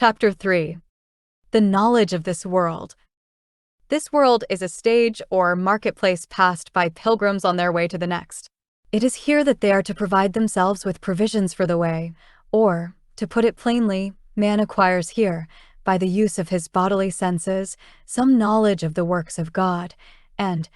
Chapter 3. The knowledge of this world. This world is a stage or marketplace passed by pilgrims on their way to the next. It is here that they are to provide themselves with provisions for the way, or, to put it plainly, man acquires here, by the use of his bodily senses, some knowledge of the works of God, and,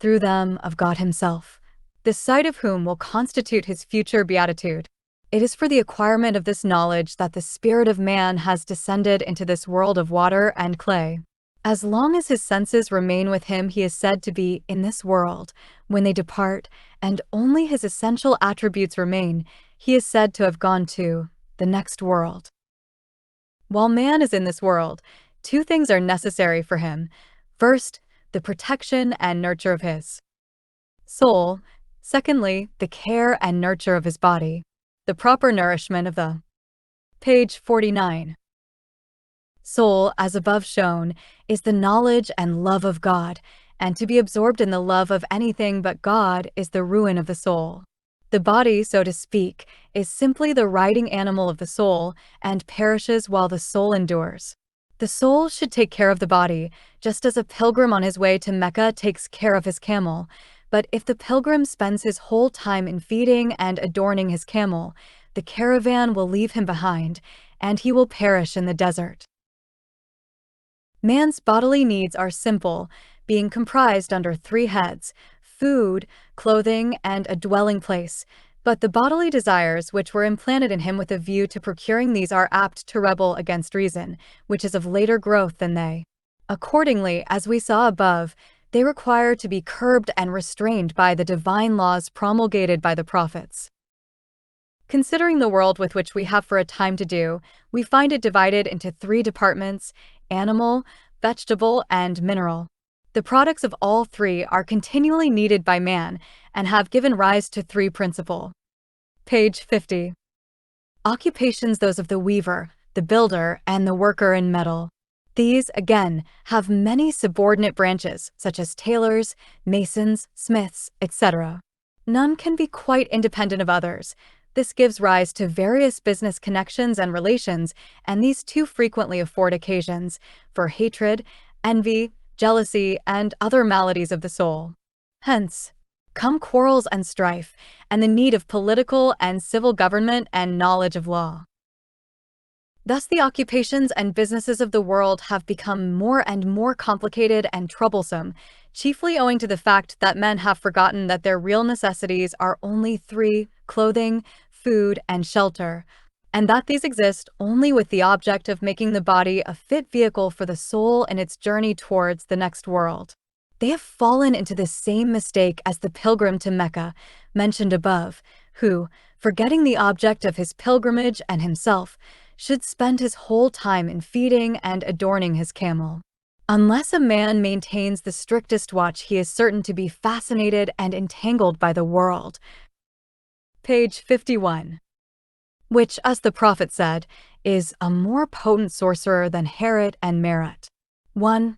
through them, of God himself, the sight of whom will constitute his future beatitude. It is for the acquirement of this knowledge that the spirit of man has descended into this world of water and clay. As long as his senses remain with him, he is said to be in this world. When they depart, and only his essential attributes remain, he is said to have gone to the next world. While man is in this world, two things are necessary for him. First, the protection and nurture of his soul. Secondly, the care and nurture of his body. The proper nourishment of the. Page 49. Soul, as above shown, is the knowledge and love of God, and to be absorbed in the love of anything but God is the ruin of the soul. The body, so to speak, is simply the riding animal of the soul, and perishes while the soul endures. The soul should take care of the body, just as a pilgrim on his way to Mecca takes care of his camel. But if the pilgrim spends his whole time in feeding and adorning his camel, the caravan will leave him behind, and he will perish in the desert. Man's bodily needs are simple, being comprised under three heads: food, clothing, and a dwelling place. But the bodily desires which were implanted in him with a view to procuring these are apt to rebel against reason, which is of later growth than they. Accordingly, as we saw above, they require to be curbed and restrained by the divine laws promulgated by the prophets. Considering the world with which we have for a time to do, we find it divided into three departments: animal, vegetable, and mineral. The products of all three are continually needed by man and have given rise to three principal. Page 50. Occupations: those of the weaver, the builder, and the worker in metal. These, again, have many subordinate branches, such as tailors, masons, smiths, etc. None can be quite independent of others. This gives rise to various business connections and relations, and these too frequently afford occasions for hatred, envy, jealousy, and other maladies of the soul. Hence come quarrels and strife, and the need of political and civil government and knowledge of law. Thus the occupations and businesses of the world have become more and more complicated and troublesome, chiefly owing to the fact that men have forgotten that their real necessities are only three: clothing, food, and shelter, and that these exist only with the object of making the body a fit vehicle for the soul in its journey towards the next world. They have fallen into the same mistake as the pilgrim to Mecca, mentioned above, who, forgetting the object of his pilgrimage and himself, should spend his whole time in feeding and adorning his camel. Unless a man maintains the strictest watch, he is certain to be fascinated and entangled by the world. Page 51. Which, as the prophet said, is a more potent sorcerer than Herod and Merit. 1.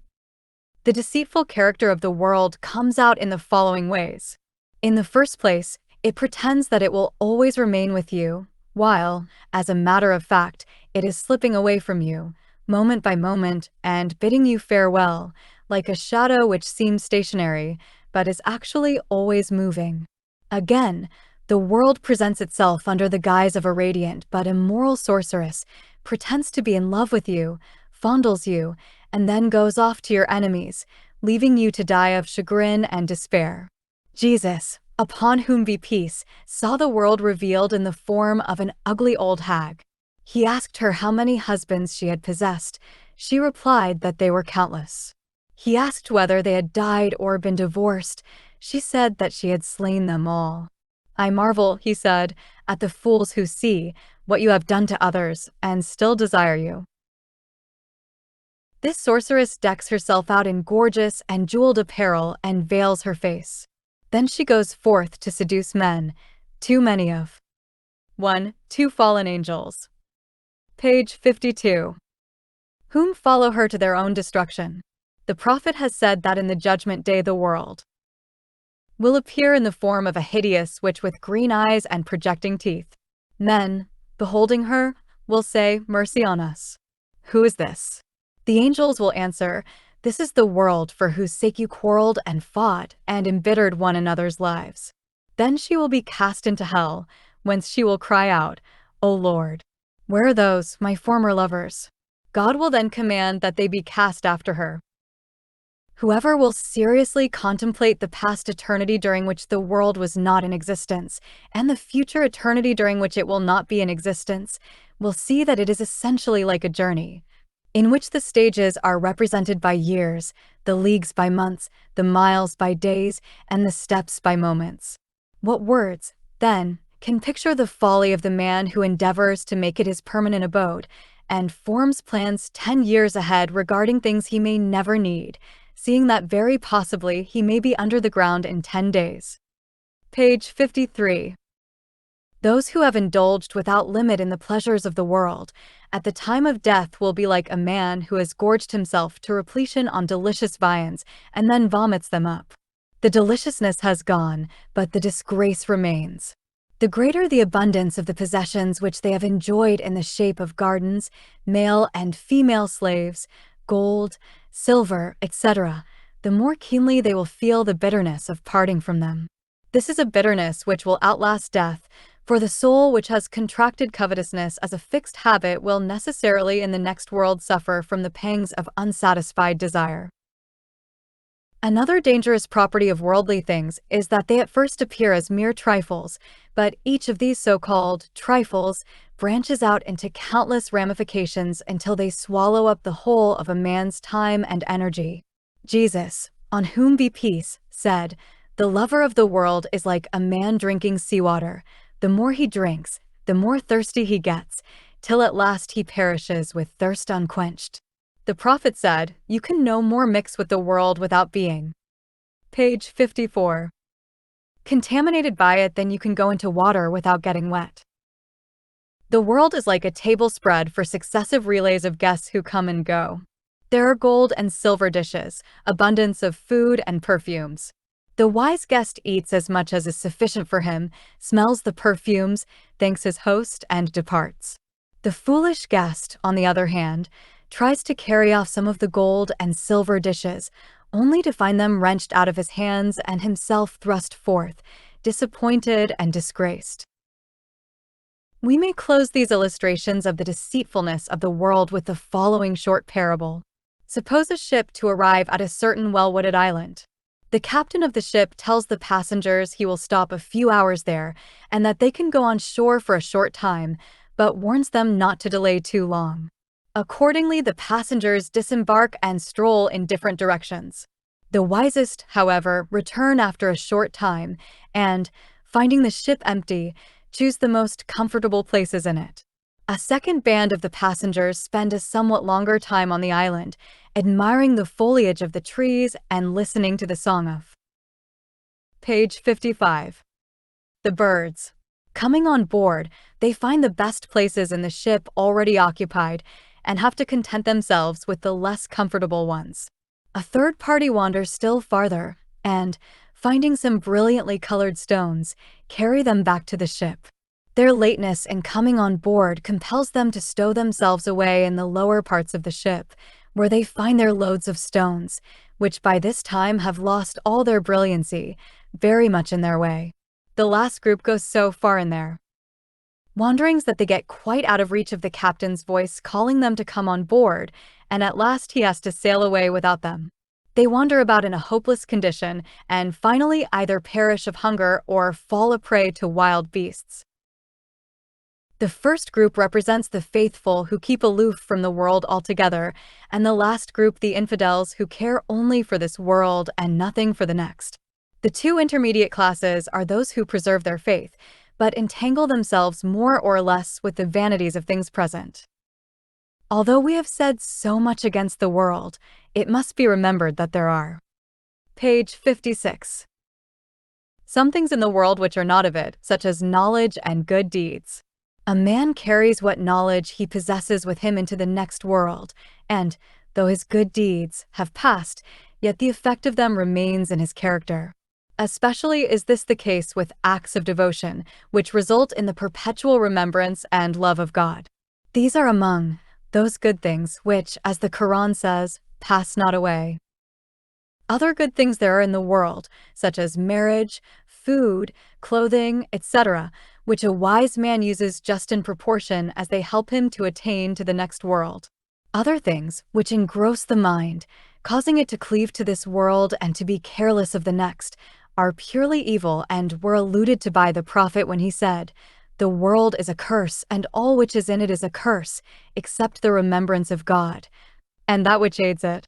The deceitful character of the world comes out in the following ways. In the first place, it pretends that it will always remain with you, while, as a matter of fact, it is slipping away from you, moment by moment, and bidding you farewell, like a shadow which seems stationary, but is actually always moving. Again, the world presents itself under the guise of a radiant but immoral sorceress, pretends to be in love with you, fondles you, and then goes off to your enemies, leaving you to die of chagrin and despair. Jesus, upon whom be peace, saw the world revealed in the form of an ugly old hag. He asked her how many husbands she had possessed. She replied that they were countless. He asked whether they had died or been divorced. She said that she had slain them all. I marvel, he said, at the fools who see what you have done to others and still desire you. This sorceress decks herself out in gorgeous and jeweled apparel and veils her face. Then she goes forth to seduce men, too many of 1. 2 fallen angels. Page 52. Whom follow her to their own destruction. The prophet has said that in the judgment day the world will appear in the form of a hideous witch with green eyes and projecting teeth. Men, beholding her, will say, "Mercy on us." "Who is this?" The angels will answer, "This is the world for whose sake you quarreled and fought and embittered one another's lives." Then she will be cast into hell, whence she will cry out, "O Lord, where are those, my former lovers?" God will then command that they be cast after her. Whoever will seriously contemplate the past eternity during which the world was not in existence, and the future eternity during which it will not be in existence, will see that it is essentially like a journey, in which the stages are represented by years, the leagues by months, the miles by days, and the steps by moments. What words, then, can picture the folly of the man who endeavors to make it his permanent abode, and forms plans 10 years ahead regarding things he may never need, seeing that very possibly he may be under the ground in 10 days. Page 53. Those who have indulged without limit in the pleasures of the world, at the time of death will be like a man who has gorged himself to repletion on delicious viands and then vomits them up. The deliciousness has gone, but the disgrace remains. The greater the abundance of the possessions which they have enjoyed in the shape of gardens, male and female slaves, gold, silver, etc., the more keenly they will feel the bitterness of parting from them. This is a bitterness which will outlast death, for the soul which has contracted covetousness as a fixed habit will necessarily in the next world suffer from the pangs of unsatisfied desire. Another dangerous property of worldly things is that they at first appear as mere trifles, but each of these so-called trifles branches out into countless ramifications until they swallow up the whole of a man's time and energy. Jesus, on whom be peace, said, "The lover of the world is like a man drinking seawater. The more he drinks, the more thirsty he gets, till at last he perishes with thirst unquenched." The prophet said, "You can no more mix with the world without being." Page 54. Contaminated by it than you can go into water without getting wet. The world is like a table spread for successive relays of guests who come and go. There are gold and silver dishes, abundance of food and perfumes. The wise guest eats as much as is sufficient for him, smells the perfumes, thanks his host, and departs. The foolish guest, on the other hand, tries to carry off some of the gold and silver dishes, only to find them wrenched out of his hands and himself thrust forth, disappointed and disgraced. We may close these illustrations of the deceitfulness of the world with the following short parable. Suppose a ship to arrive at a certain well-wooded island. The captain of the ship tells the passengers he will stop a few hours there and that they can go on shore for a short time, but warns them not to delay too long. Accordingly, the passengers disembark and stroll in different directions. The wisest, however, return after a short time and, finding the ship empty, choose the most comfortable places in it. A second band of the passengers spend a somewhat longer time on the island, admiring the foliage of the trees and listening to the song of. Page 55. The birds. Coming on board, they find the best places in the ship already occupied and have to content themselves with the less comfortable ones. A third party wanders still farther and, finding some brilliantly colored stones, carry them back to the ship. Their lateness in coming on board compels them to stow themselves away in the lower parts of the ship, where they find their loads of stones, which by this time have lost all their brilliancy, very much in their way. The last group goes so far in their wanderings that they get quite out of reach of the captain's voice calling them to come on board, and at last he has to sail away without them. They wander about in a hopeless condition, and finally either perish of hunger or fall a prey to wild beasts. The first group represents the faithful who keep aloof from the world altogether, and the last group the infidels who care only for this world and nothing for the next. The two intermediate classes are those who preserve their faith, but entangle themselves more or less with the vanities of things present. Although we have said so much against the world, it must be remembered that there are. Page 56. Some things in the world which are not of it, such as knowledge and good deeds. A man carries what knowledge he possesses with him into the next world, and, though his good deeds have passed, yet the effect of them remains in his character. Especially is this the case with acts of devotion, which result in the perpetual remembrance and love of God. These are among those good things which, as the Quran says, pass not away. Other good things there are in the world, such as marriage, food, clothing, etc., which a wise man uses just in proportion as they help him to attain to the next world. Other things which engross the mind, causing it to cleave to this world and to be careless of the next, are purely evil and were alluded to by the Prophet when he said, "The world is a curse, and all which is in it is a curse, except the remembrance of God, and that which aids it."